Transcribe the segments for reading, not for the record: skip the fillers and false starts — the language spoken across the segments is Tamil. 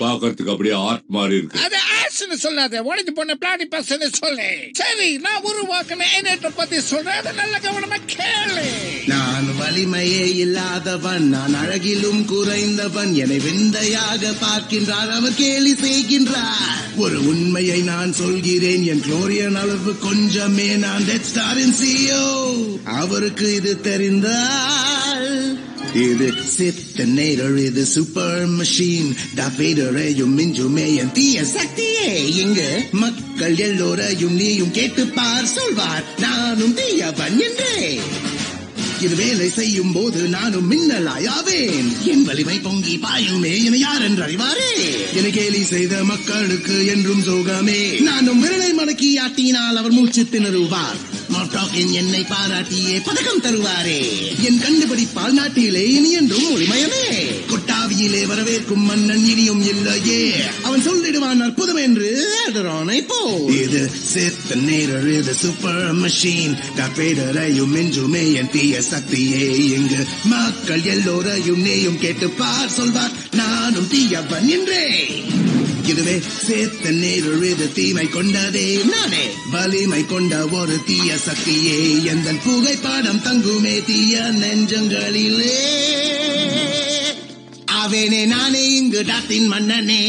பாக்கிறதுக்கு அப்படியே ஆர்ட் மாதிரி இருக்கு. அது ஆர்ட்ஸ்னு சொல்லாத, உடைஞ்சு போன பிளாடி பர்சன் சொல்லு. சரி, நான் உருவாக்கின எண்ணத்தை பத்தி சொல்றேன், அதை நல்ல கவனமா கேளு. நான் வலிமையே இல்லாதவன், நான் அழகிலும் குறைந்தவன், என்னை விந்தையாக பார்க்கின்றார், அவர் கேலி செய்கின்றார். ஒரு உண்மையை நான் சொல்கிறேன், என் குளோரியன் அளவு கொஞ்சமே, நான் டெத் ஸ்டாரின் CEO. அவருக்கு இது தெரிந்தால் இது சித்தனேட்டர், இது சூப்பர் மெஷின், டாபேடரையும் மிஞ்சுமே என் தீய சக்தியே. இங்கு மக்கள் எல்லோரையும் நீயும் கேட்டுப்பார், சொல்வார் நானும் தீயவன் என்றே. இது வேலை செய்யும் போது நானும் மின்னலாயாவேன், என் வலிமை பொங்கி பாயுமே, என யார் என்று அறிவாரே. என கேலி செய்த மக்களுக்கு என்றும் சோகமே, நானும் விரலை மடக்கி ஆட்டினால் அவர் மூச்சு திணறுவார். என்னை பாராட்டியே பதக்கம் தருவாரே. என் கண்டுபிடிப்பால் நாட்டிலே இனி என்றும் ஒளிமயமே. கொட்டாவியிலே வரவேற்கும் மன்னன் இனியும் இல்லையே, அவன் சொல்லிடுவான் அற்புதம் என்று. இது சித்தனேட்டர், இது சூப்பர் மெஷின், டாபேடரையும் மிஞ்சுமே என் தீய சக்தியே. இங்கு மக்கள் எல்லோரையும் நீயும் கேட்டுப்பார், சொல்வார் நானும் தீயவன் என்றே. இதுவே சித்தனேட்டர், இது தீமை கொண்டதே நானே, வலிமை கொண்ட ஒரு தீய சக்தியே. எந்த புகைப்படம் தங்குமே தீய நெஞ்சங்களிலே. அவனே நானே இங்கு டாத்தின் மன்னனே,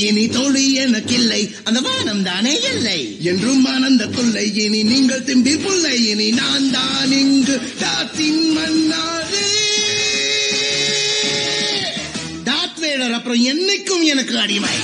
இனி தோழி எனக்கில்லை, அந்த வானம் தானே இல்லை, என்றும் ஆனந்த தொல்லை. இனி நீங்கள் திம்பிர் புல்லை, இனி நான் தான் இங்கு டாத்தின் மன்னாரே. டாத் வேடர் அப்புறம் என்னைக்கும் எனக்கு அடிமை.